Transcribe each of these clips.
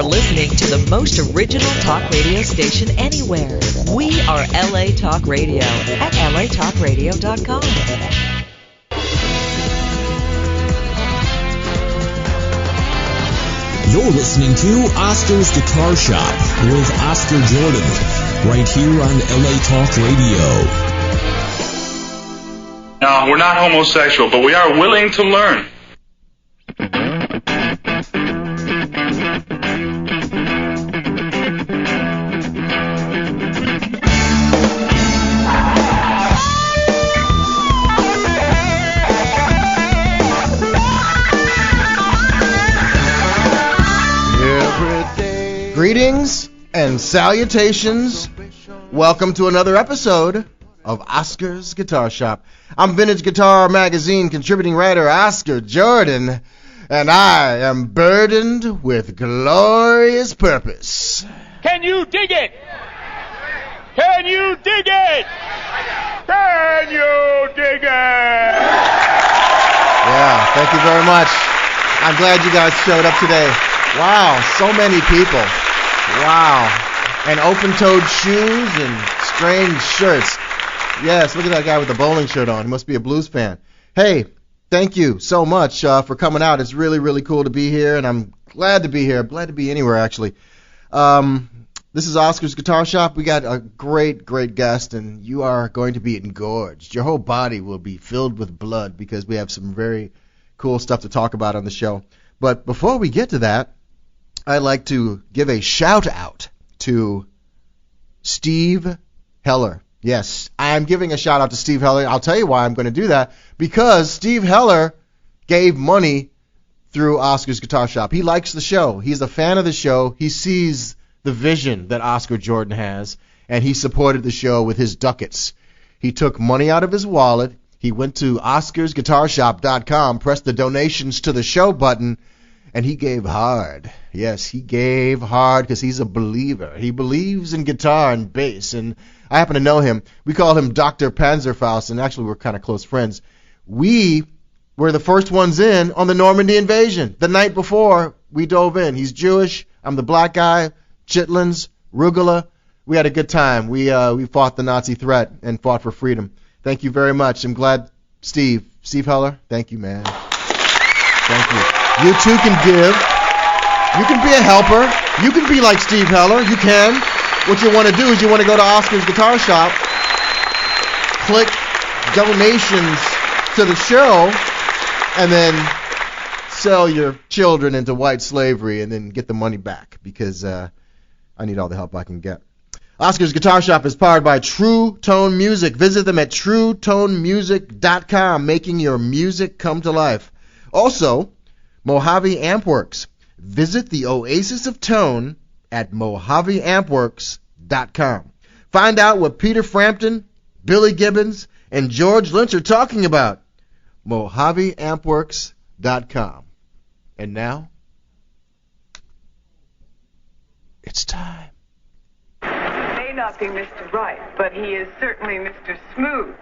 are listening to the most original talk radio station anywhere. We are LA Talk Radio at latalkradio.com. You're listening to Oscar's Guitar Shop with Oscar Jordan, right here on LA Talk Radio. No, we're not homosexual, but we are willing to learn. Greetings and salutations. Welcome to another episode of Oscar's Guitar Shop. I'm Vintage Guitar Magazine contributing writer Oscar Jordan, and I am burdened with glorious purpose. Can you dig it? Can you dig it? Can you dig it? Yeah, thank you very much. I'm glad you guys showed up today. Wow, so many people. Wow. And open-toed shoes and strange shirts. Yes, look at that guy with the bowling shirt on. He must be a blues fan. Hey, thank you so much for coming out. It's really, really cool to be here, and I'm glad to be here. I'm glad to be anywhere, actually. This is Oscar's Guitar Shop. We got a great, great guest, and you are going to be engorged. Your whole body will be filled with blood because we have some very cool stuff to talk about on the show. But before we get to that, I'd like to give a shout-out to Steve Heller. Yes, I'm giving a shout-out to Steve Heller. I'll tell you why I'm going to do that. Because Steve Heller gave money through Oscar's Guitar Shop. He likes the show. He's a fan of the show. He sees the vision that Oscar Jordan has, and he supported the show with his ducats. He took money out of his wallet. He went to oscarsguitarshop.com, pressed the donations to the show button, and he gave hard. Yes, he gave hard because he's a believer. He believes in guitar and bass, and I happen to know him. We call him Dr. Panzerfaust, and actually we're kind of close friends. We were the first ones in on the Normandy invasion. The night before, we dove in. He's Jewish. I'm the black guy. Chitlins, Rugula. We had a good time. We fought the Nazi threat and fought for freedom. Thank you very much. I'm glad, Steve Heller, thank you, man. Thank you. You too can give. You can be a helper. You can be like Steve Heller. You can. What you want to do is you want to go to Oscar's Guitar Shop, click donations to the show, and then sell your children into white slavery and then get the money back because I need all the help I can get. Oscar's Guitar Shop is powered by True Tone Music. Visit them at truetonemusic.com, making your music come to life. Also, Mojave Ampworks. Visit the Oasis of Tone at mojaveampworks.com. Find out what Peter Frampton, Billy Gibbons, and George Lynch are talking about. mojaveampworks.com. And now, it's time. He may not be Mr. Right, but he is certainly Mr. Smooth.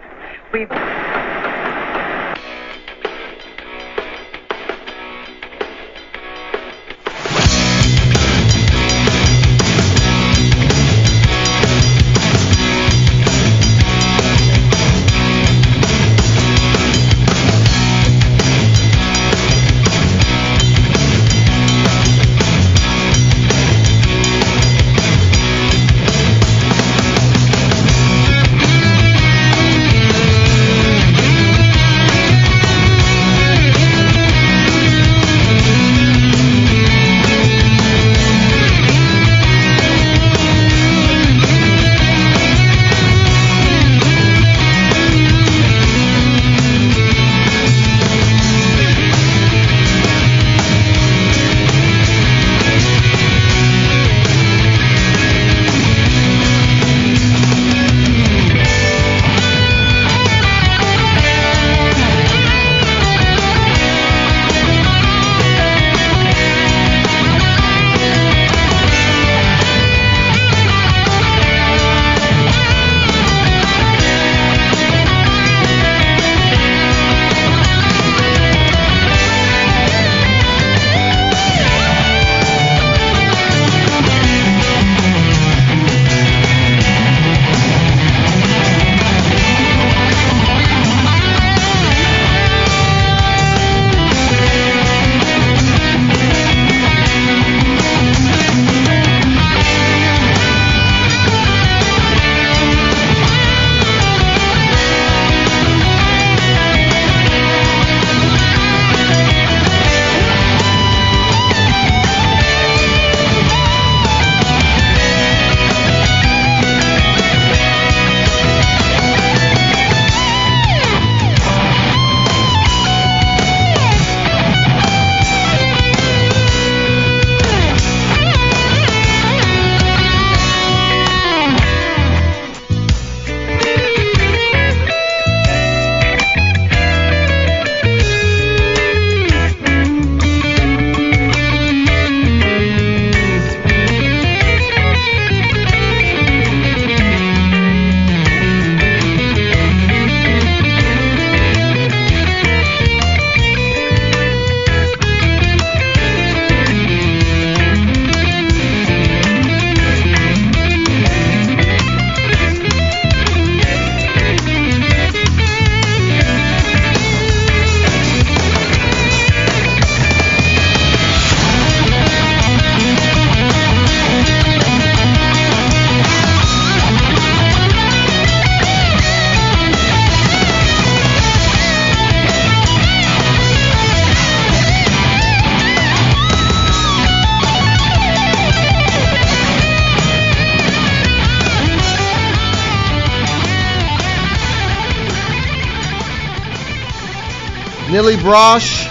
Nili Brosh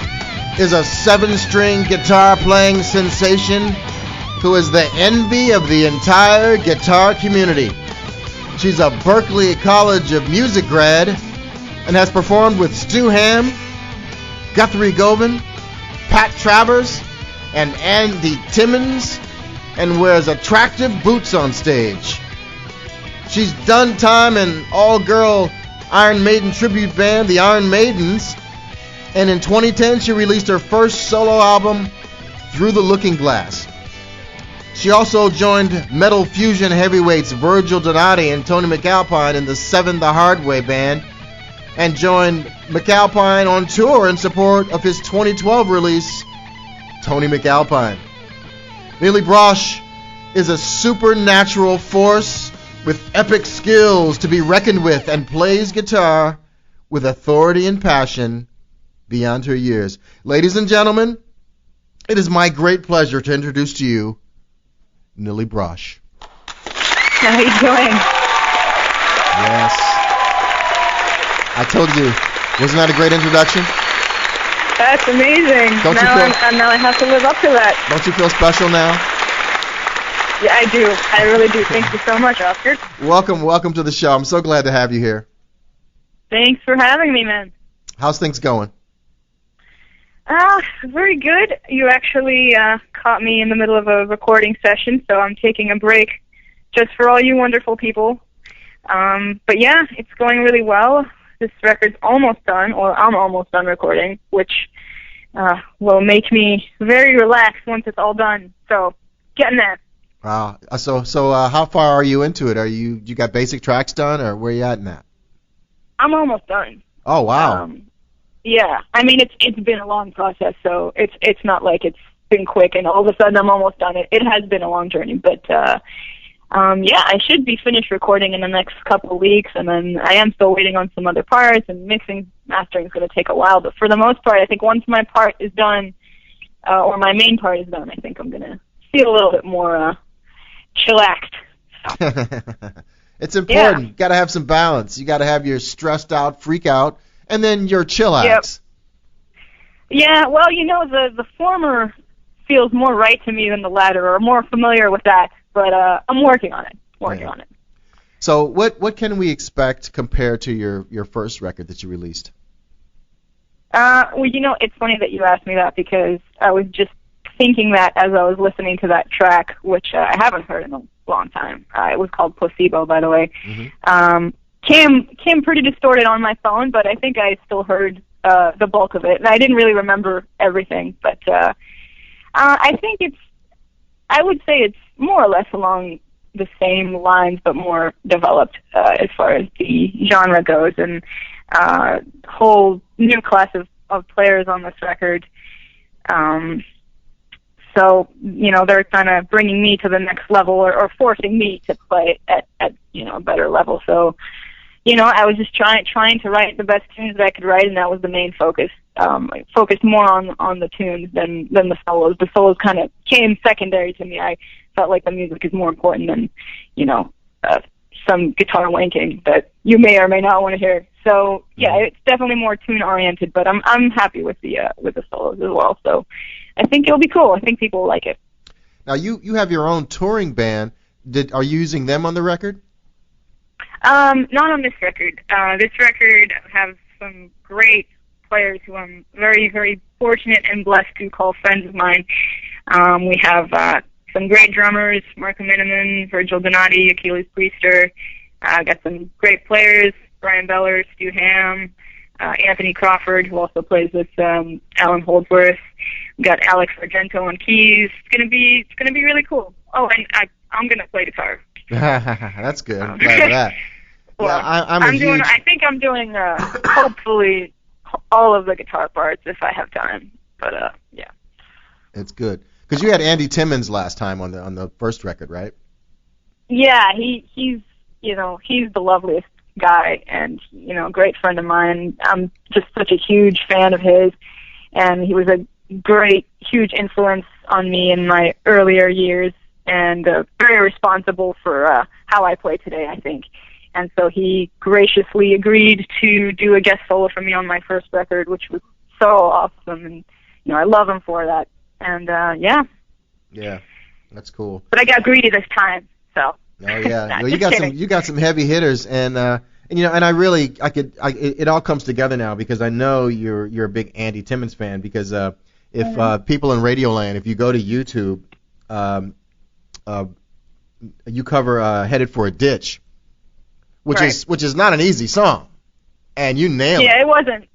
is a 7-string guitar-playing sensation who is the envy of the entire guitar community. She's a Berklee College of Music grad and has performed with Stu Hamm, Guthrie Govan, Pat Travers, and Andy Timmons, and wears attractive boots on stage. She's done time in all-girl Iron Maiden tribute band, the Iron Maidens, and in 2010 she released her first solo album, Through the Looking Glass. She also joined metal fusion heavyweights Virgil Donati and Tony McAlpine in the Seven the Hard Way band, and joined McAlpine on tour in support of his 2012 release, Tony McAlpine. Nili Brosh is a supernatural force with epic skills to be reckoned with and plays guitar with authority and passion beyond her years. Ladies and gentlemen, it is my great pleasure to introduce to you Nili Brosh. How are you doing? Yes. I told you, wasn't that a great introduction? That's amazing. Now I have to live up to that. Don't you feel special now? Yeah, I do. I really do. Thank you so much, Oscar. Welcome to the show. I'm so glad to have you here. Thanks for having me, man. How's things going? Very good. You actually caught me in the middle of a recording session, so I'm taking a break just for all you wonderful people. But yeah, it's going really well. This record's almost done, or I'm almost done recording, which will make me very relaxed once it's all done. So, getting there. Wow. So how far are you into it? Are you got basic tracks done, or where are you at in that? I'm almost done. Oh, wow. Yeah, I mean it's been a long process, so it's not like it's been quick and all of a sudden I'm almost done. It has been a long journey, but yeah, I should be finished recording in the next couple of weeks, and then I am still waiting on some other parts, and mixing, mastering is going to take a while. But for the most part, I think once my part is done, or my main part is done, I think I'm going to feel a little bit more chillaxed. It's important. You got to have some balance. You got to have your stressed out freak out, and then your chillax. Yep. Yeah, well, the former feels more right to me than the latter, or more familiar with that. But I'm working on it. On it. So what can we expect compared to your first record that you released? Well, it's funny that you asked me that, because I was just thinking that as I was listening to that track, which I haven't heard in a long time. It was called Placebo, by the way. Mm-hmm. Came pretty distorted on my phone, but I think I still heard the bulk of it, and I didn't really remember everything. But I think I would say it's more or less along the same lines, but more developed as far as the genre goes, and whole new class of players on this record. So, they're kind of bringing me to the next level, or forcing me to play at a better level. So, I was just trying to write the best tunes that I could write, and that was the main focus. I focused more on the tunes than the solos. The solos kind of came secondary to me. I felt like the music is more important than, some guitar wanking that you may or may not want to hear. So yeah, it's definitely more tune oriented, but I'm happy with the solos as well. So I think it'll be cool. I think people will like it. Now you have your own touring band. Are you using them on the record? Not on this record. This record has some great players who I'm very, very fortunate and blessed to call friends of mine. We have some great drummers, Marco Miniman, Virgil Donati, Achilles Priester. Got some great players, Brian Beller, Stu Hamm, Anthony Crawford, who also plays with Alan Holdsworth. We got Alex Argento on keys. It's gonna be really cool. Oh, and I'm gonna play guitar. That's good. I'm glad of that. Well, yeah, I think I'm doing hopefully all of the guitar parts if I have time. But yeah. It's good. Because you had Andy Timmons last time on the first record, right? Yeah, he's the loveliest guy, and a great friend of mine. I'm just such a huge fan of his, and he was a great, huge influence on me in my earlier years, and very responsible for how I play today, I think. And so he graciously agreed to do a guest solo for me on my first record, which was so awesome, and I love him for that. And yeah. Yeah, that's cool. But I got greedy this time, so. Oh yeah, Nah, well, kidding. you got some heavy hitters, and it all comes together now because I know you're a big Andy Timmons fan because if people in Radioland, if you go to YouTube, you cover "Headed for a Ditch," which is not an easy song, and you nail it. Yeah, it wasn't.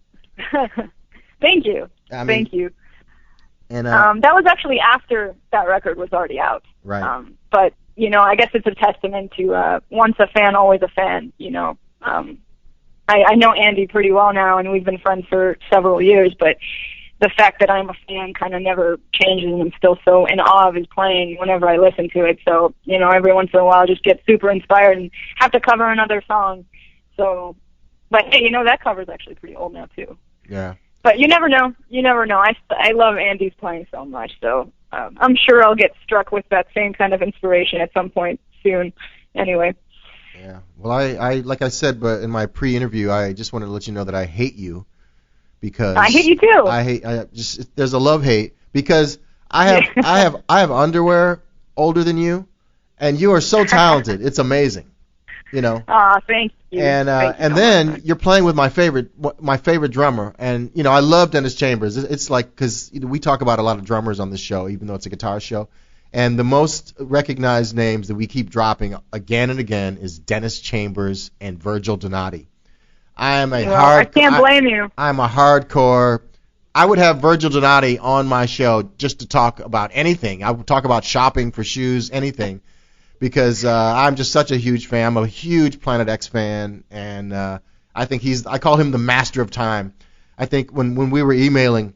Thank you. Thank you. And that was actually after that record was already out. Right. But I guess it's a testament to once a fan, always a fan. I know Andy pretty well now, and we've been friends for several years. But the fact that I'm a fan kind of never changes, and I'm still so in awe of his playing whenever I listen to it. So every once in a while, I just get super inspired and have to cover another song. So, but hey, that cover's actually pretty old now too. Yeah. But you never know. You never know. I love Andy's playing so much, so I'm sure I'll get struck with that same kind of inspiration at some point soon. Anyway. Yeah. Well, I like I said, but in my pre-interview, I just wanted to let you know that I hate you because I hate you too. There's a love-hate because I have underwear older than you, and you are so talented. It's amazing. Thank you. And Thank you and so then much. you're playing with my favorite drummer, and I love Dennis Chambers. It's like because we talk about a lot of drummers on this show, even though it's a guitar show, and the most recognized names that we keep dropping again and again is Dennis Chambers and Virgil Donati. I can't blame you. I'm a hardcore. I would have Virgil Donati on my show just to talk about anything. I would talk about shopping for shoes, anything. Because I'm just such a huge fan. I'm a huge Planet X fan, and I think I call him the master of time. I think when we were emailing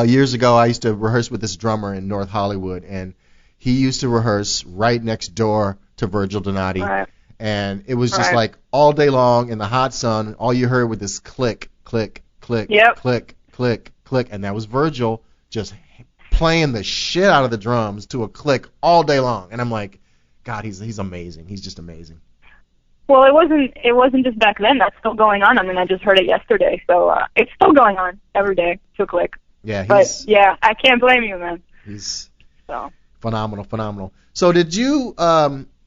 years ago, I used to rehearse with this drummer in North Hollywood, and he used to rehearse right next door to Virgil Donati. Right. And it was just like all day long in the hot sun, all you heard was this click, click, click, click, click, click, and that was Virgil just playing the shit out of the drums to a click all day long. And I'm like, God, he's amazing. He's just amazing. Well, it wasn't just back then. That's still going on. I mean, I just heard it yesterday, so it's still going on every day to a click. Yeah, but yeah, I can't blame you, man. He's so phenomenal. So did you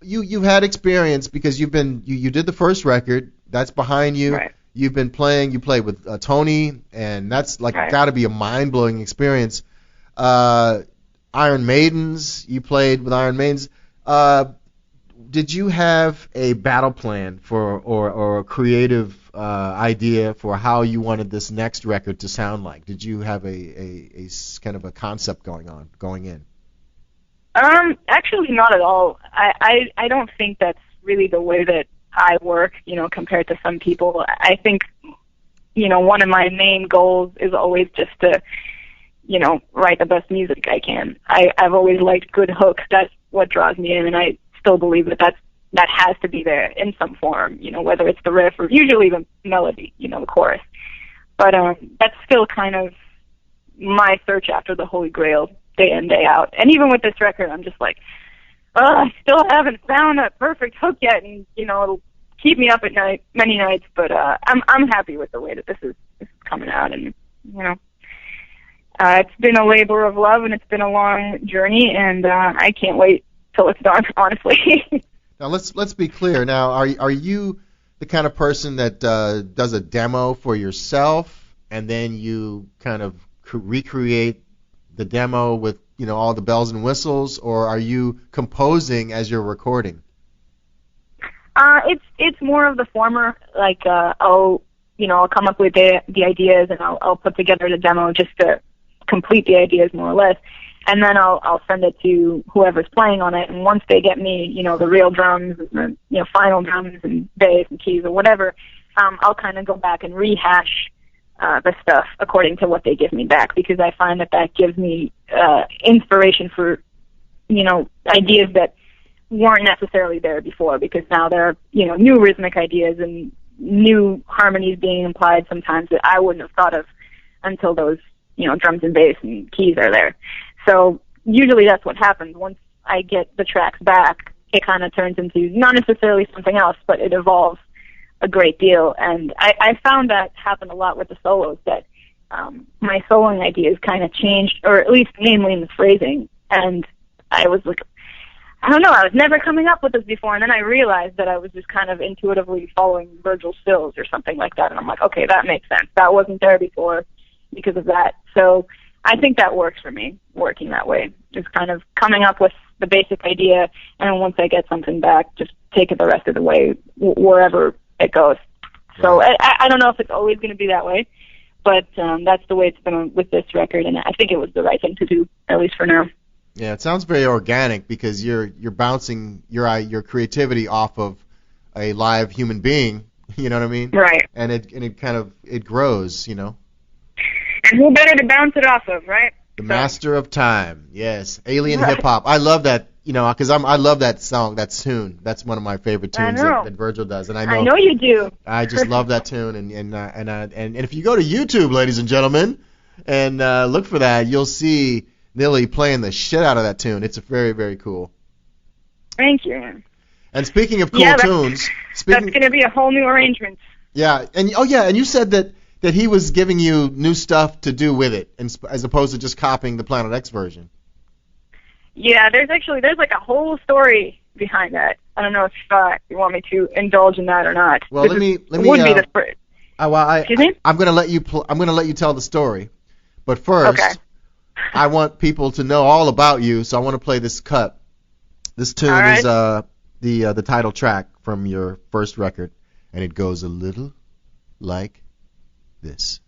you've had experience because you did the first record that's behind you. Right. You've been playing. You played with Tony, and that's like got to be a mind-blowing experience. Iron Maidens. You played with Iron Maidens. Did you have a battle plan for or a creative idea for how you wanted this next record to sound like? Did you have a kind of a concept going in? Actually, not at all. I don't think that's really the way that I work, compared to some people. I think, one of my main goals is always just to, write the best music I can. I've always liked good hooks. That's what draws me in, and I still believe that has to be there in some form, whether it's the riff or usually the melody, the chorus. But that's still kind of my search after the Holy Grail day in, day out. And even with this record, I'm just like, I still haven't found a perfect hook yet, and it'll keep me up at night, many nights. But I'm happy with the way that this is coming out, and it's been a labor of love, and it's been a long journey, and I can't wait till it's done, honestly. Now let's be clear. Now, are you the kind of person that does a demo for yourself, and then you kind of recreate the demo with all the bells and whistles, or are you composing as you're recording? It's more of the former. Like I'll come up with the ideas, and I'll put together the demo just to complete the ideas more or less, and then I'll send it to whoever's playing on it. And once they get me, the real drums, and the final drums and bass and keys or whatever, I'll kind of go back and rehash the stuff according to what they give me back, because I find that gives me inspiration for ideas that weren't necessarily there before, because now there are new rhythmic ideas and new harmonies being implied sometimes that I wouldn't have thought of until those drums and bass and keys are there. So usually that's what happens. Once I get the tracks back, it kind of turns into not necessarily something else, but it evolves a great deal. And I found that happen a lot with the solos, that my soloing ideas kind of changed, or at least namely in the phrasing. And I was like, I don't know, I was never coming up with this before, and then I realized that I was just kind of intuitively following Virgil stills or something like that, and I'm like, okay, that makes sense. That wasn't there before because of that. So I think that works for me, working that way. Just kind of coming up with the basic idea, and once I get something back, just take it the rest of the way, wherever it goes. So I don't know if it's always going to be that way, but that's the way it's been with this record, and I think it was the right thing to do, at least for now. Yeah, it sounds very organic because you're bouncing your creativity off of a live human being. You know what I mean? Right. And it kind of grows. You know. And who better to bounce it off of, right? The Master of Time. Yes, Alien Hip Hop. I love that. You know, because I love that song, that tune. That's one of my favorite tunes that Virgil does, and I know you do. I just love that tune, and if you go to YouTube, ladies and gentlemen, and look for that, you'll see Nili playing the shit out of that tune. It's very, very cool. Thank you. And speaking of cool tunes, that's going to be a whole new arrangement. Yeah, and you said that he was giving you new stuff to do with it, as opposed to just copying the Planet X version. Yeah, there's like a whole story behind that. I don't know if you want me to indulge in that or not. Well, let me. Excuse me? I'm going to let you. I'm going to let you tell the story, but first. Okay. I want people to know all about you, so I want to play this cut. This tune is the title track from your first record, and it goes a little like this.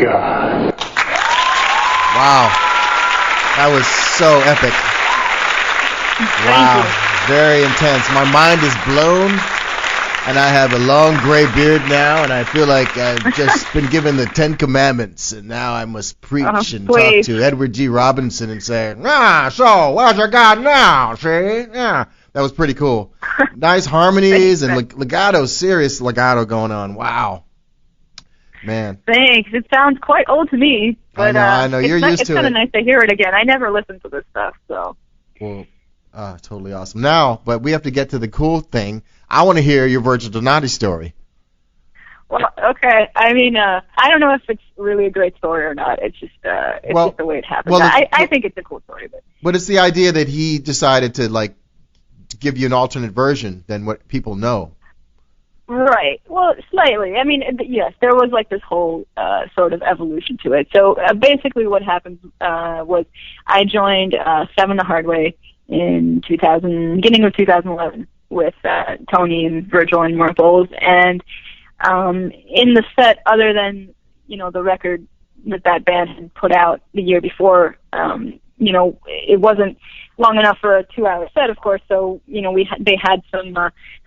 God. Wow. That was so epic. Wow. Very intense. My mind is blown, and I have a long gray beard now, and I feel like I've just been given the 10 Commandments, and now I must preach and talk to Edward G. Robinson and say, so where's your God now? See? Yeah. That was pretty cool. Nice harmonies and legato, serious legato going on. Wow. Man. Thanks. It sounds quite old to me. But, I know. You're used to it. It's kind of nice to hear it again. I never listened to this stuff, so. Well, totally awesome. Now, but we have to get to the cool thing. I want to hear your Virgil Donati story. Well, okay. I mean, I don't know if it's really a great story or not. It's just just the way it happened. Well, I think it's a cool story. But it's the idea that he decided to give you an alternate version than what people know. Right. Well, slightly. I mean, yes, there was this whole sort of evolution to it. So basically what happened was I joined Seven the Hard Way in beginning of 2011 with Tony and Virgil and Mark Bowles. And in the set, other than, the record that band had put out the year before, it wasn't long enough for a 2-hour set, of course, so, they had some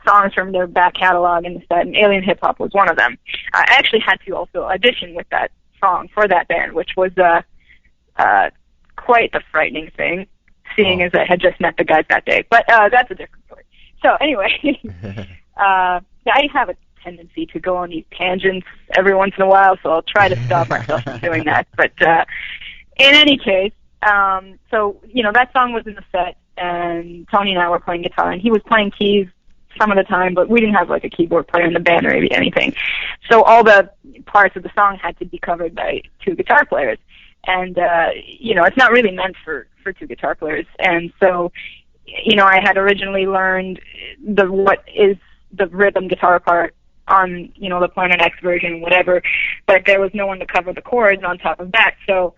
songs from their back catalog in the set, and Alien Hip Hop was one of them. I actually had to also audition with that song for that band, which was quite the frightening thing, seeing as I had just met the guys that day. But that's a different story. So anyway, I have a tendency to go on these tangents every once in a while, so I'll try to stop myself from doing that. But in any case, so, that song was in the set, and Tony and I were playing guitar, and he was playing keys some of the time, but we didn't have a keyboard player in the band or anything. So all the parts of the song had to be covered by 2 guitar players. And, it's not really meant for 2 guitar players. And so, I had originally learned what is the rhythm guitar part on, the Planet X version, whatever, but there was no one to cover the chords on top of that. So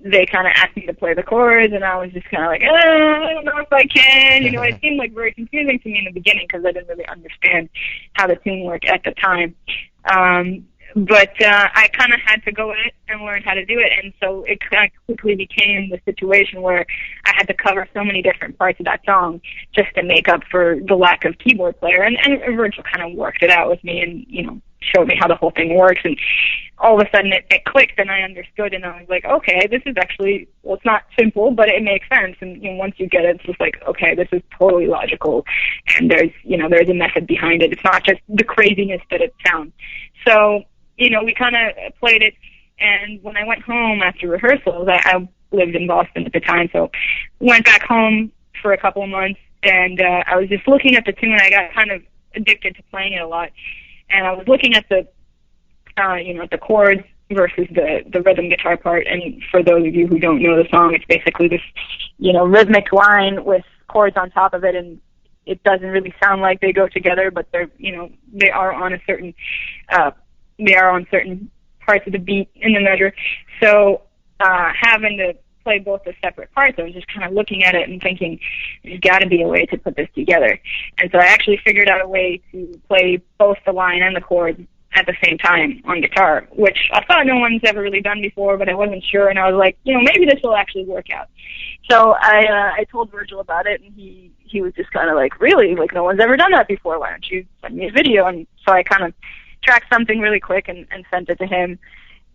they kind of asked me to play the chords, and I was just kind of like, I don't know if I can. It seemed very confusing to me in the beginning because I didn't really understand how the tune worked at the time. But I kind of had to go in it and learn how to do it, and so it kind of quickly became the situation where I had to cover so many different parts of that song just to make up for the lack of keyboard player. And Virgil kind of worked it out with me and, showed me how the whole thing works, and all of a sudden it clicked and I understood, and I was like, okay, this is actually, well, it's not simple, but it makes sense. And once you get it, it's just like, okay, this is totally logical, and there's a method behind it. It's not just the craziness that it sounds. So, we kind of played it, and when I went home after rehearsals, I lived in Boston at the time, so went back home for a couple of months, and I was just looking at the tune. I got kind of addicted to playing it a lot. And I was looking at the, the chords versus the rhythm guitar part. And for those of you who don't know the song, it's basically this, rhythmic line with chords on top of it. And it doesn't really sound like they go together, but they're, they are on certain parts of the beat in the measure. So having to play both the separate parts, I was just kind of looking at it and thinking, there's got to be a way to put this together. And so I actually figured out a way to play both the line and the chords at the same time on guitar, which I thought no one's ever really done before, but I wasn't sure, and I was like, maybe this will actually work out. So I told Virgil about it, and he was just kind of like, really? No one's ever done that before. Why don't you send me a video? And so I kind of tracked something really quick and sent it to him.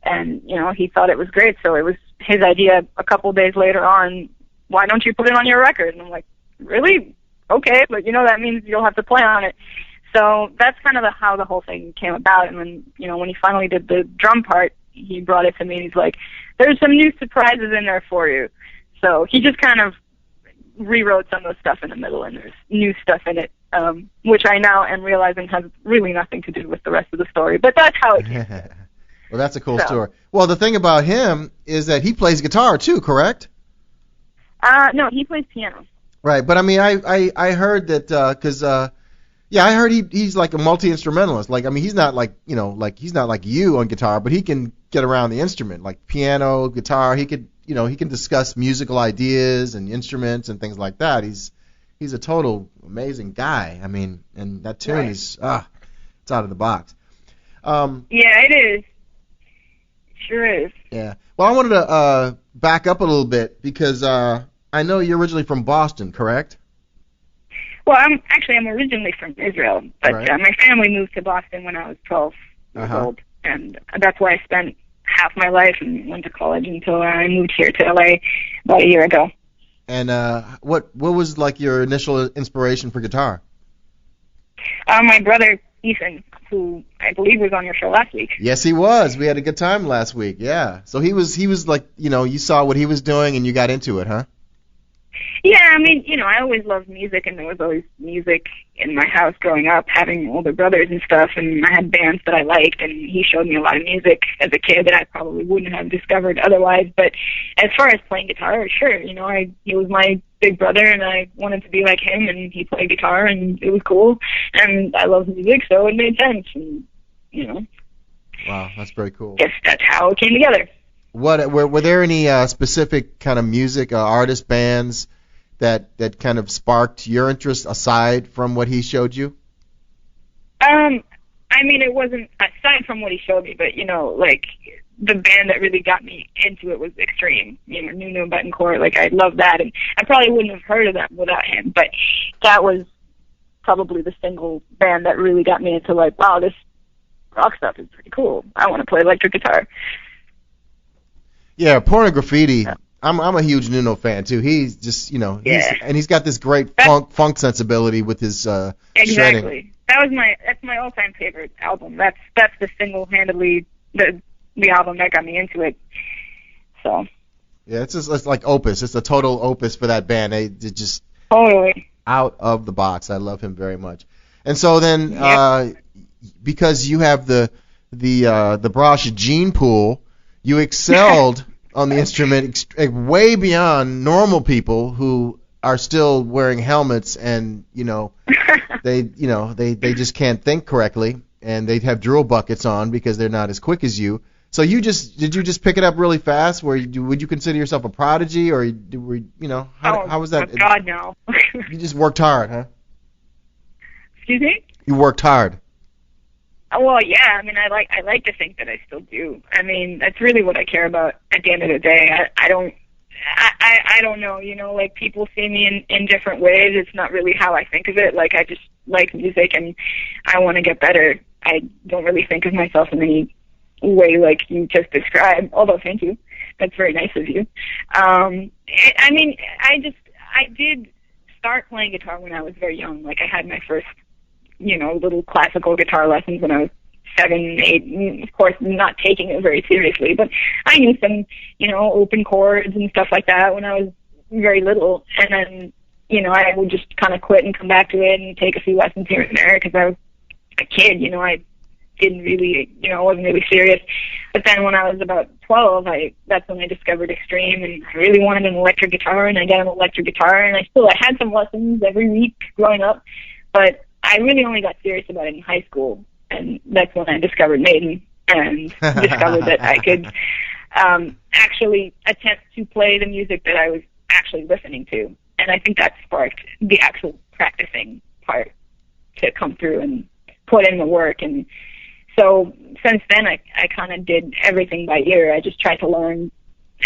And, he thought it was great, so it was his idea a couple days later on, why don't you put it on your record? And I'm like, really? Okay, but, that means you'll have to play on it. So that's kind of how the whole thing came about. And when, when he finally did the drum part, he brought it to me, and he's like, there's some new surprises in there for you. So he just kind of rewrote some of the stuff in the middle, and there's new stuff in it, which I now am realizing has really nothing to do with the rest of the story. But that's how it came. Well, that's a cool story. Well, the thing about him is that he plays guitar too, correct? No, he plays piano. Right, but I mean, I heard that because I heard he's like a multi-instrumentalist. He's not he's not like you on guitar, but he can get around the instrument, like piano, guitar. He could, he can discuss musical ideas and instruments and things like that. He's a total amazing guy. I mean, and that tune is it's out of the box. Yeah, it is. sure is. Yeah. Well, I wanted to back up a little bit because I know you're originally from Boston, correct? Well, I'm originally from Israel, but Right. My family moved to Boston when I was 12 years old, and that's where I spent half my life and went to college until I moved here to LA about a year ago. And what was like your initial inspiration for guitar? My brother Ethan, who I believe was on your show last week. Yes, he was. We had a good time last week. Yeah. So he was like, you saw what he was doing and you got into it, huh? Yeah, I mean, I always loved music, and there was always music in my house growing up, having older brothers and stuff, and I had bands that I liked, and he showed me a lot of music as a kid that I probably wouldn't have discovered otherwise. But as far as playing guitar, sure, he was my big brother, and I wanted to be like him, and he played guitar, and it was cool, and I loved music, so it made sense, and, Wow, that's very cool. Guess that's how it came together. Were there any specific kind of music artist bands that kind of sparked your interest aside from what he showed you? I mean, it wasn't aside from what he showed me, but like the band that really got me into it was Extreme. Nuno Betancourt, like I love that, and I probably wouldn't have heard of that without him. But that was probably the single band that really got me into like, wow, this rock stuff is pretty cool. I want to play electric guitar. Yeah, Porn and Graffiti. Yeah. I'm a huge Nuno fan too. He's just he's got this great funk sensibility with his exactly. shredding. That's my all-time favorite album. That's the single-handedly the album that got me into it. So. Yeah, it's like opus. It's a total opus for that band. They're just totally out of the box. I love him very much. And so then, because you have the Brosh gene pool, you excelled on the instrument way beyond normal people who are still wearing helmets and they just can't think correctly, and they have drill buckets on because they're not as quick as you. So did you just pick it up really fast? Would you consider yourself a prodigy, or how was that? Oh God, no. You just worked hard, huh? Excuse me? You worked hard. Well, yeah. I mean, I like to think that I still do. I mean, that's really what I care about at the end of the day. I don't know. Like people see me in different ways. It's not really how I think of it. Like I just like music and I want to get better. I don't really think of myself in any way like you just described. Although, thank you. That's very nice of you. I mean, I did start playing guitar when I was very young. Like I had my first little classical guitar lessons when I was 7, 8, of course not taking it very seriously, but I used some, open chords and stuff like that when I was very little, and then, I would just kind of quit and come back to it and take a few lessons here and there because I was a kid, I didn't really, wasn't really serious. But then when I was about 12, that's when I discovered Extreme, and I really wanted an electric guitar, and I got an electric guitar, and I had some lessons every week growing up, but I really only got serious about it in high school, and that's when I discovered Maiden and discovered that I could actually attempt to play the music that I was actually listening to. And I think that sparked the actual practicing part to come through and put in the work. And so since then, I kind of did everything by ear. I just tried to learn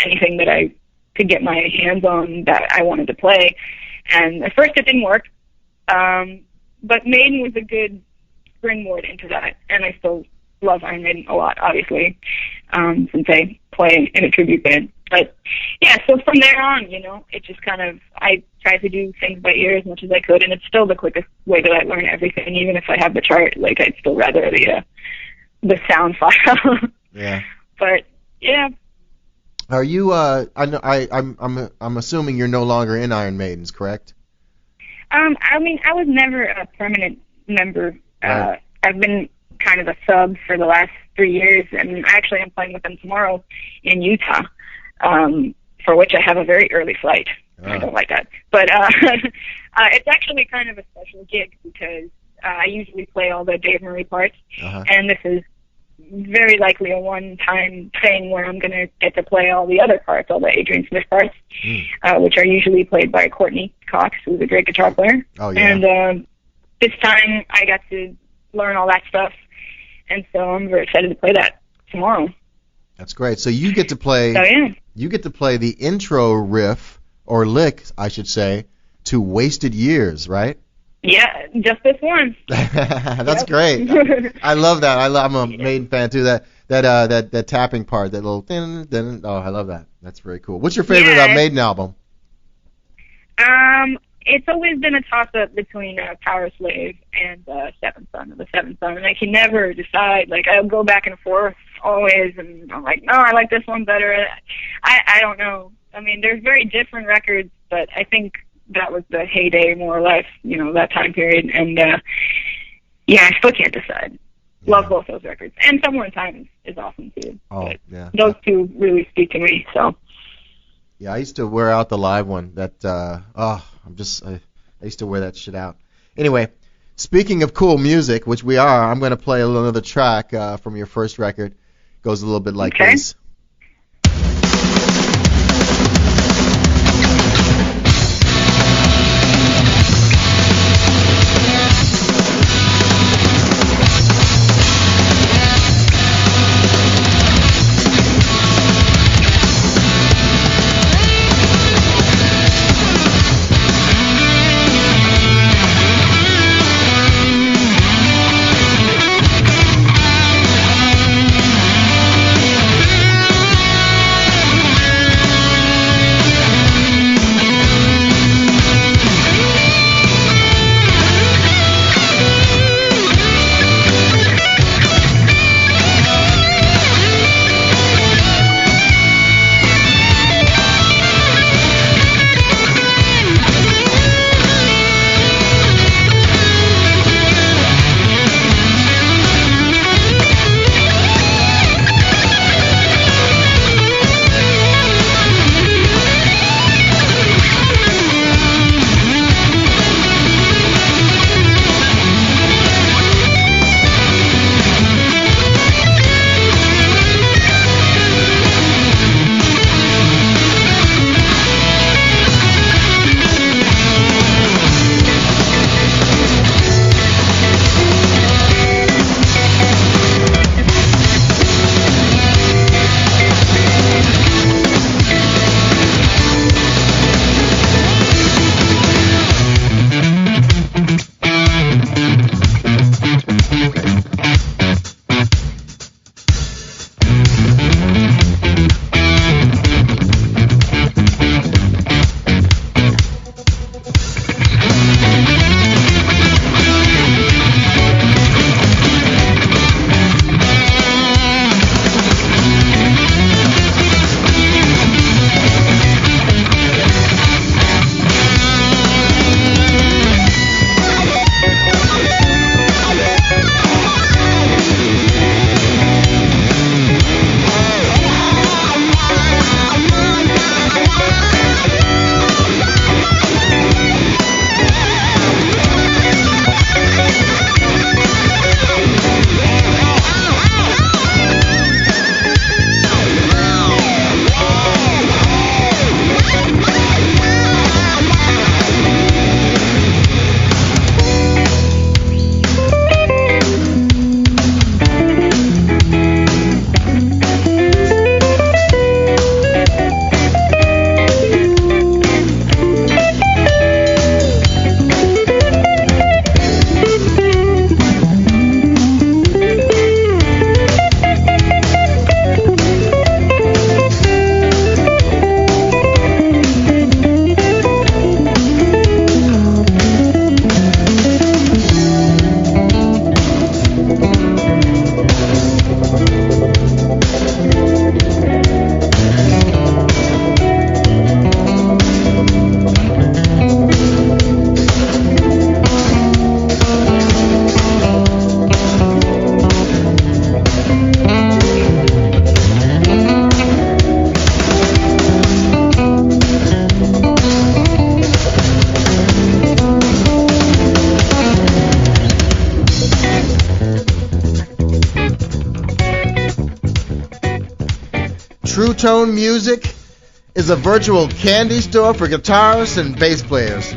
anything that I could get my hands on that I wanted to play. And at first it didn't work. But Maiden was a good springboard into that, and I still love Iron Maiden a lot, obviously, since I play in a tribute band. But, yeah, so from there on, it just kind of, I tried to do things by ear as much as I could, and it's still the quickest way that I learn everything, even if I have the chart. Like, I'd still rather the sound file. Yeah. But, yeah. Are you, I'm assuming you're no longer in Iron Maidens, correct? I mean, I was never a permanent member. Right. I've been kind of a sub for the last 3 years, and actually I'm playing with them tomorrow in Utah, for which I have a very early flight. I don't like that. But it's actually kind of a special gig because I usually play all the Dave Murray parts, and this is very likely a one-time thing where I'm going to get to play all the other parts, all the Adrian Smith parts, which are usually played by Courtney Cox, who's a great guitar player. Oh, yeah. And this time I got to learn all that stuff, and so I'm very excited to play that tomorrow. That's great. So you get to play. So yeah. You get to play the intro riff or lick, I should say, to "Wasted Years," right? Yeah, just this one. That's great. I love that. I'm a Maiden fan too. That tapping part, that little din. Oh, I love that. That's very cool. What's your favorite Maiden album? It's always been a toss-up between Power Slave and Seventh Son, and I can never decide. Like, I'll go back and forth always, and I'm like, no, I like this one better. I don't know. I mean, there's very different records, but I think that was the heyday, more or less, that time period. And, I still can't decide. Yeah. Love both those records. And Somewhere in Time is awesome, too. Oh, but yeah. Those two really speak to me, so. Yeah, I used to wear out the live one. I used to wear that shit out. Anyway, speaking of cool music, which we are, I'm going to play another track from your first record. Goes a little bit like this. True Tone Music is a virtual candy store for guitarists and bass players.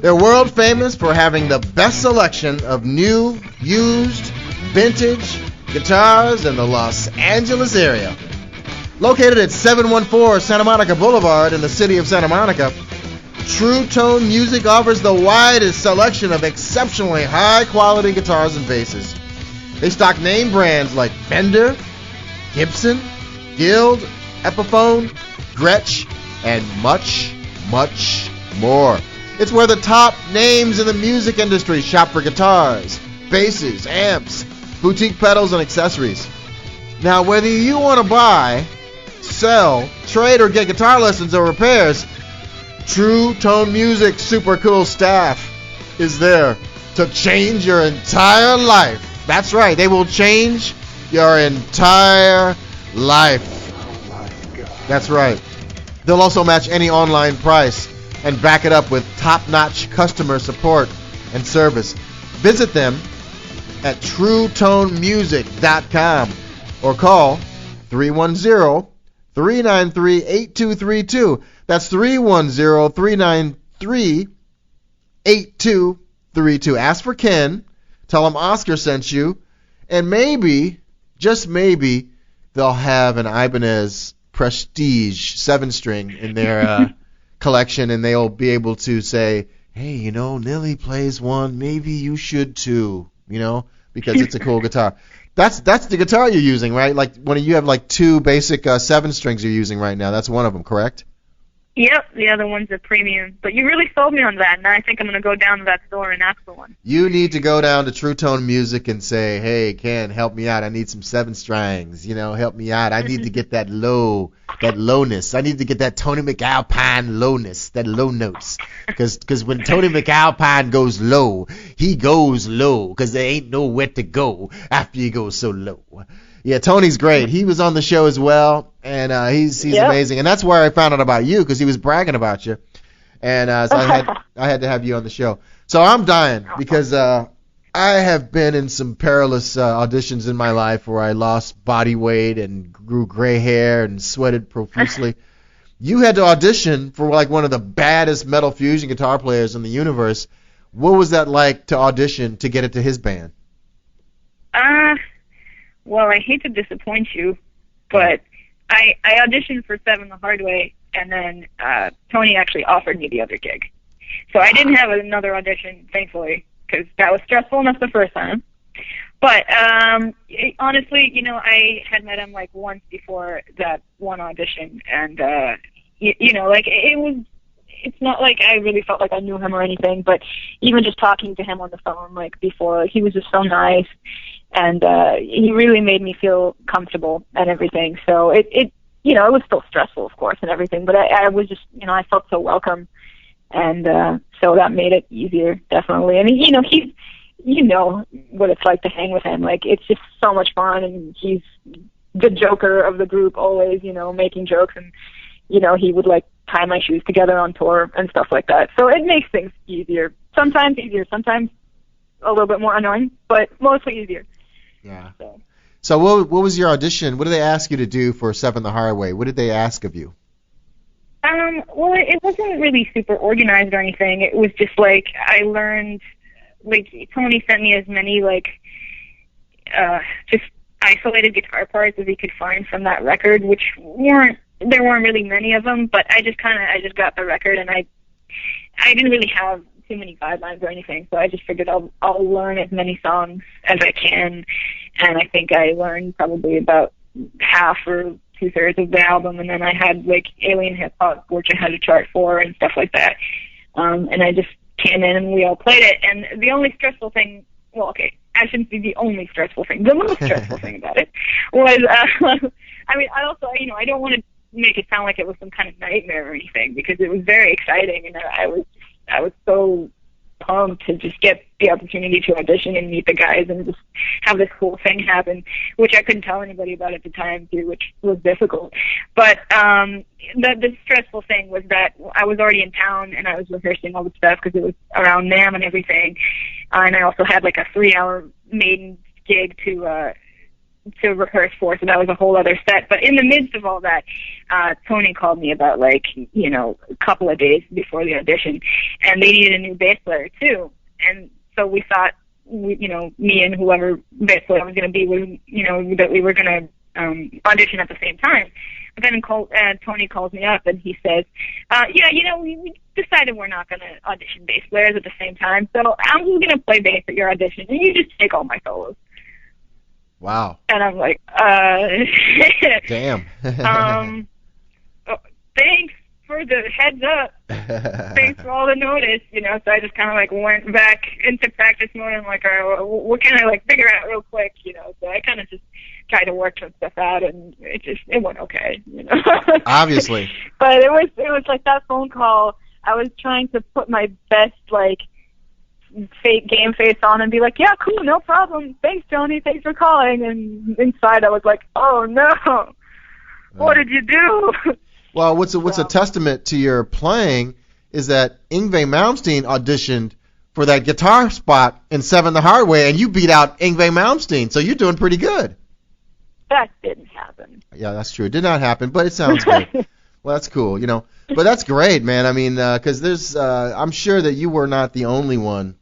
They're world famous for having the best selection of new, used, vintage guitars in the Los Angeles area. Located at 714 Santa Monica Boulevard in the city of Santa Monica, True Tone Music offers the widest selection of exceptionally high-quality guitars and basses. They stock name brands like Fender, Gibson, Guild, Epiphone, Gretsch, and much, much more. It's where the top names in the music industry shop for guitars, basses, amps, boutique pedals, and accessories. Now, whether you want to buy, sell, trade, or get guitar lessons or repairs, True Tone Music super cool staff is there to change your entire life. That's right, they will change your entire life. That's right. They'll also match any online price and back it up with top-notch customer support and service. Visit them at TrueToneMusic.com or call 310-393-8232. That's 310-393-8232. Ask for Ken. Tell him Oscar sent you. And maybe, just maybe, they'll have an Ibanez Prestige 7-string in their collection, and they'll be able to say, hey, you know, Nili plays one. Maybe you should too, you know, because it's a cool guitar. That's the guitar you're using, right? Like when you have like two basic 7-strings you're using right now. That's one of them, correct? Yep, the other one's a premium. But you really sold me on that, and I think I'm going to go down to that store and ask for one. You need to go down to True Tone Music and say, hey, Ken, help me out. I need some 7-strings. You know, help me out. I need to get that lowness. I need to get that Tony McAlpine lowness, that low notes. Because when Tony McAlpine goes low, he goes low because there ain't nowhere to go after you go so low. Yeah, Tony's great. He was on the show as well, and he's amazing. And that's where I found out about you, because he was bragging about you, and so I had to have you on the show. So I'm dying because I have been in some perilous auditions in my life where I lost body weight and grew gray hair and sweated profusely. You had to audition for like one of the baddest metal fusion guitar players in the universe. What was that like to audition to get into his band? Well, I hate to disappoint you, but I auditioned for Seven the hard way, and then Tony actually offered me the other gig. So I didn't have another audition, thankfully, because that was stressful enough the first time. But honestly, you know, I had met him like once before that one audition, and you know, like it's not like I really felt like I knew him or anything, but even just talking to him on the phone like before, like, he was just so nice. And he really made me feel comfortable and everything. So it you know, it was still stressful, of course, and everything. But I was just, you know, I felt so welcome, and so that made it easier, definitely. And you know, you know what it's like to hang with him. Like, it's just so much fun, and he's the joker of the group, always, you know, making jokes, and you know, he would like tie my shoes together on tour and stuff like that. So it makes things easier. Sometimes a little bit more annoying, but mostly easier. Yeah. So what was your audition? What did they ask you to do for Seven the Hard Way? What did they ask of you? Well, it wasn't really super organized or anything. It was just like I learned, like Tony sent me as many like just isolated guitar parts as he could find from that record, which there weren't really many of them, but I just got the record, and I didn't really have too many guidelines or anything, so I just figured I'll learn as many songs as I can, and I think I learned probably about half or 2/3 of the album, and then I had like Alien Hip Hop, which I had a chart for and stuff like that, and I just came in and we all played it. And the only stressful thing, well, okay, I shouldn't say the only stressful thing, the most stressful thing about it was, I mean, I also, you know, I don't want to make it sound like it was some kind of nightmare or anything, because it was very exciting, and I was so pumped to just get the opportunity to audition and meet the guys and just have this cool thing happen, which I couldn't tell anybody about at the time too, which was difficult. But the stressful thing was that I was already in town and I was rehearsing all the stuff because it was around NAMM and everything, and I also had like a 3-hour Maidens gig to rehearse for, so that was a whole other set. But in the midst of all that, Tony called me about like, you know, a couple of days before the audition, and they needed a new bass player too. And so we thought, you know, me and whoever bass player was going to be, you know, that we were going to audition at the same time. then Tony calls me up and he says, we decided we're not going to audition bass players at the same time, so I'm just going to play bass at your audition, and you just take all my solos. Wow. And I'm like, Damn. Thanks for the heads up. Thanks for all the notice, so I just kind of like went back into practice mode and like, all right, what can I like figure out real quick, so I kind of just tried to work some stuff out and it went okay, Obviously. But it was like that phone call, I was trying to put my best like fake game face on and be like, yeah, cool, no problem. Thanks, Tony. Thanks for calling. And inside I was like, oh no, what did you do? Well, what's a testament to your playing is that Yngwie Malmsteen auditioned for that guitar spot in Seven the Hard Way, and you beat out Yngwie Malmsteen, so you're doing pretty good. That didn't happen. Yeah, that's true. It did not happen, but it sounds good. Well, that's cool, But that's great, man. I mean, because there's, I'm sure that you were not the only one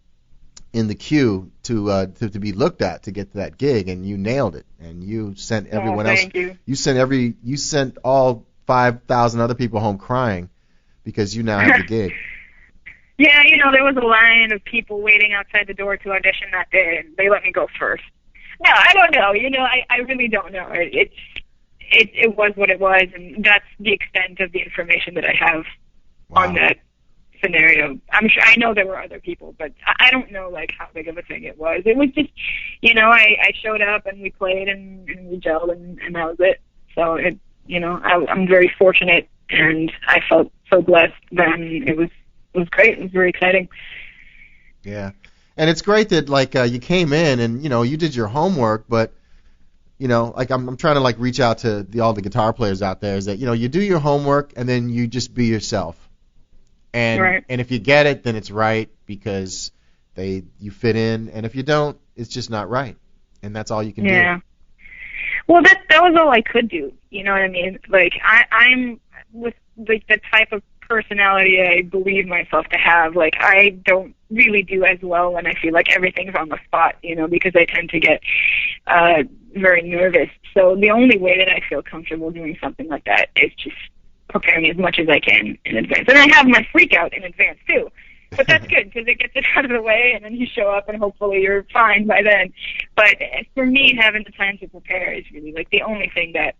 in the queue to be looked at to get to that gig, and you nailed it, and you sent everyone else. Thank you. You sent all 5,000 other people home crying because you now have the gig. Yeah, there was a line of people waiting outside the door to audition that day, and they let me go first. No, I don't know. I really don't know. It was what it was, and that's the extent of the information that I have on that scenario. I'm sure I know there were other people, but I don't know like how big of a thing it was. It was just, I showed up and we played and we gelled and that was it. So I'm very fortunate and I felt so blessed. Then it was great. It was very exciting. Yeah, and it's great that like you came in and you did your homework, but like I'm trying to like reach out to all the guitar players out there is that you do your homework and then you just be yourself. And right. And if you get it, then it's right because you fit in, and if you don't, it's just not right, and that's all you can do. Yeah. Well, that was all I could do. You know what I mean? Like I'm with like the type of personality I believe myself to have. Like I don't really do as well when I feel like everything's on the spot. Because I tend to get very nervous. So the only way that I feel comfortable doing something like that is just preparing as much as I can in advance. And I have my freak out in advance too. But that's good because it gets it out of the way and then you show up and hopefully you're fine by then. But for me, having the time to prepare is really like the only thing that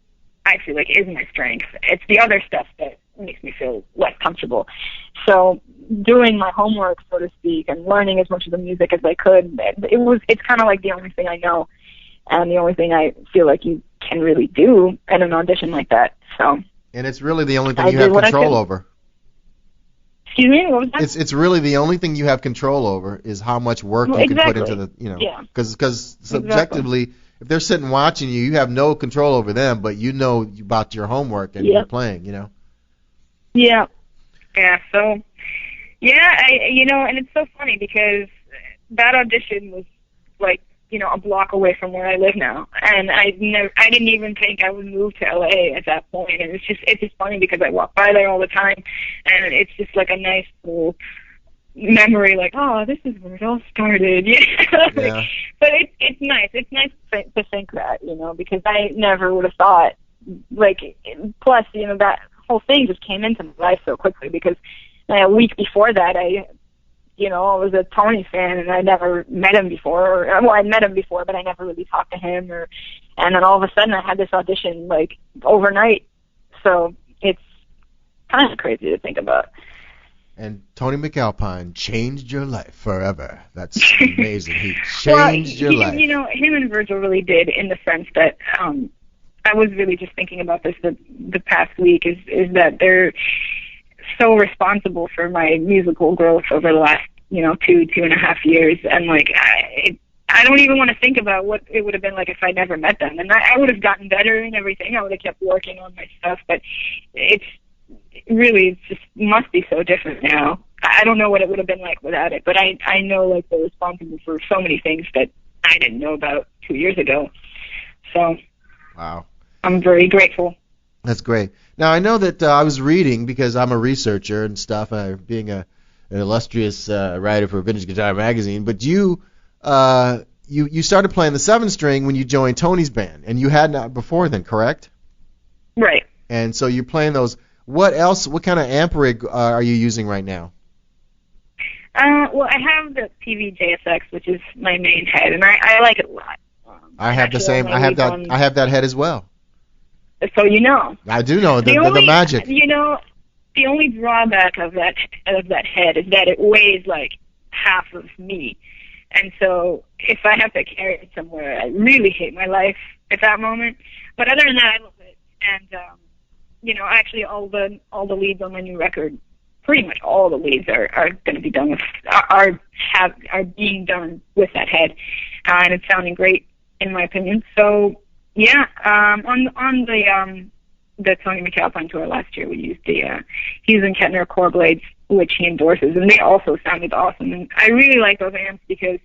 I feel like is my strength. It's the other stuff that makes me feel less comfortable. So doing my homework, so to speak, and learning as much of the music as I could, it's kind of like the only thing I know and the only thing I feel like you can really do at an audition like that. So. And it's really the only thing you have control over. Excuse me, what was that? It's really the only thing you have control over is how much work you can put into the, because subjectively, if they're sitting watching you, you have no control over them, but you know about your homework and you're playing, Yeah. Yeah. So, and it's so funny because that audition was like, a block away from where I live now, and I didn't even think I would move to LA at that point. And it's just funny because I walk by there all the time, and it's just like a nice little memory. Like, oh, this is where it all started. Yeah. But it's nice. It's nice to think that, because I never would have thought. Like, plus, that whole thing just came into my life so quickly because a week before that, I was a Tony fan and I never met him before. I met him before, but I never really talked to him. And then all of a sudden I had this audition like overnight. So it's kind of crazy to think about. And Tony McAlpine changed your life forever. That's amazing. He changed your life. Him and Virgil really did, in the sense that I was really just thinking about this the past week, is that they're so responsible for my musical growth over the last, 2.5 years. And like, I don't even want to think about what it would have been like if I never met them. And I would have gotten better and everything. I would have kept working on my stuff, but it just must be so different now. I don't know what it would have been like without it, but I know like they're responsible for so many things that I didn't know about 2 years ago. So, wow, I'm very grateful. That's great. Now, I know that I was reading, because I'm a researcher and stuff, being an illustrious writer for Vintage Guitar Magazine, but you started playing the 7-string when you joined Tony's band, and you had not before then, correct? Right. And so you're playing those. What else? What kind of amp rig are you using right now? Well, I have the PV-JSX, which is my main head, and I like it a lot. I have the same. I have that head as well. So you know. I do know the magic. You know, the only drawback of that head is that it weighs like half of me, and so if I have to carry it somewhere, I really hate my life at that moment. But other than that, I love it, and actually all the leads on my new record, pretty much all the leads are going to be done with are being done with that head, and it's sounding great in my opinion. So yeah, on the Tony McAlpine tour last year, we used the Hughes and Kettner core blades, which he endorses, and they also sounded awesome. And I really like those amps because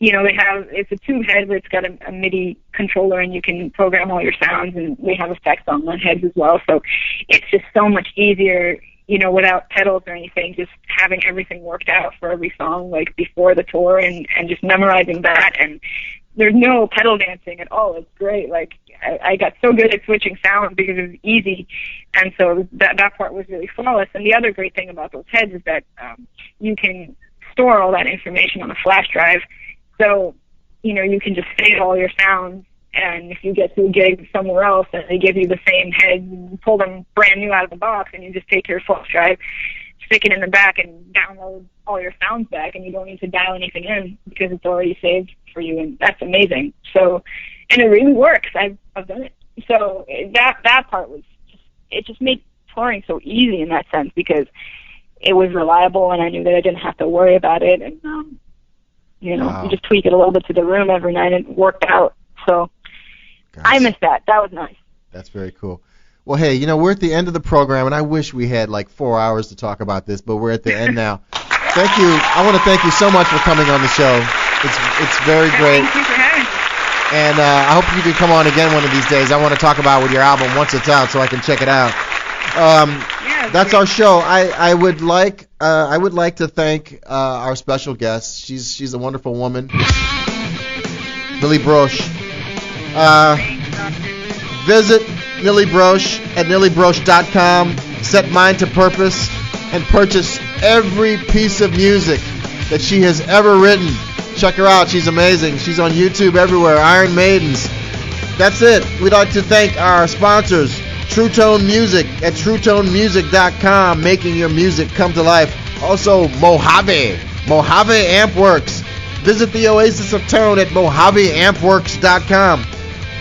it's a tube head where it's got a MIDI controller and you can program all your sounds, and we have effects on the heads as well. So it's just so much easier, without pedals or anything, just having everything worked out for every song, like before the tour, and just memorizing that. And there's no pedal dancing at all. It's great. Like I got so good at switching sounds because it was easy, and so that part was really flawless. And the other great thing about those heads is that you can store all that information on a flash drive. So, you can just save all your sounds, and if you get to a gig somewhere else and they give you the same heads, you pull them brand new out of the box, and you just take your flash drive, stick it in the back, and download all your sounds back, and you don't need to dial anything in because it's already saved for you, and that's amazing. So, and it really works. I've done it. So that part was it just made touring so easy in that sense because it was reliable, and I knew that I didn't have to worry about it, and Wow. You just tweak it a little bit to the room every night, and it worked out. So I missed that. That was nice. That's very cool. Well, hey, we're at the end of the program, and I wish we had like 4 hours to talk about this, but we're at the end now. Thank you. I want to thank you so much for coming on the show. It's very great. Thank you for having me. And I hope you can come on again one of these days. I want to talk about with your album once it's out so I can check it out. That's our show. I would like to thank our special guest. She's a wonderful woman, Nili Brosh. Visit Nili Brosh at nilibrosh.com. Set mind to purpose and purchase every piece of music that she has ever written. Check her out. She's amazing. She's on YouTube everywhere. Iron Maidens. That's it. We'd like to thank our sponsors. True Tone Music at truetonemusic.com, making your music come to life. Also, Mojave Ampworks. Visit the Oasis of Tone at mojaveampworks.com.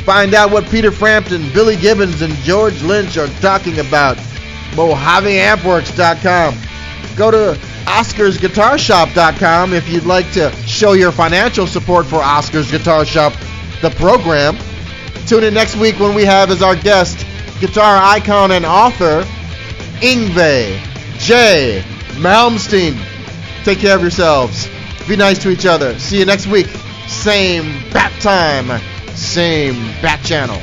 Find out what Peter Frampton, Billy Gibbons, and George Lynch are talking about. mojaveampworks.com. Go to oscarsguitarshop.com if you'd like to show your financial support for Oscar's Guitar Shop, the program. Tune in next week when we have as our guest guitar icon and author, Yngwie J. Malmsteen. Take care of yourselves. Be nice to each other. See you next week. Same bat time, same bat channel.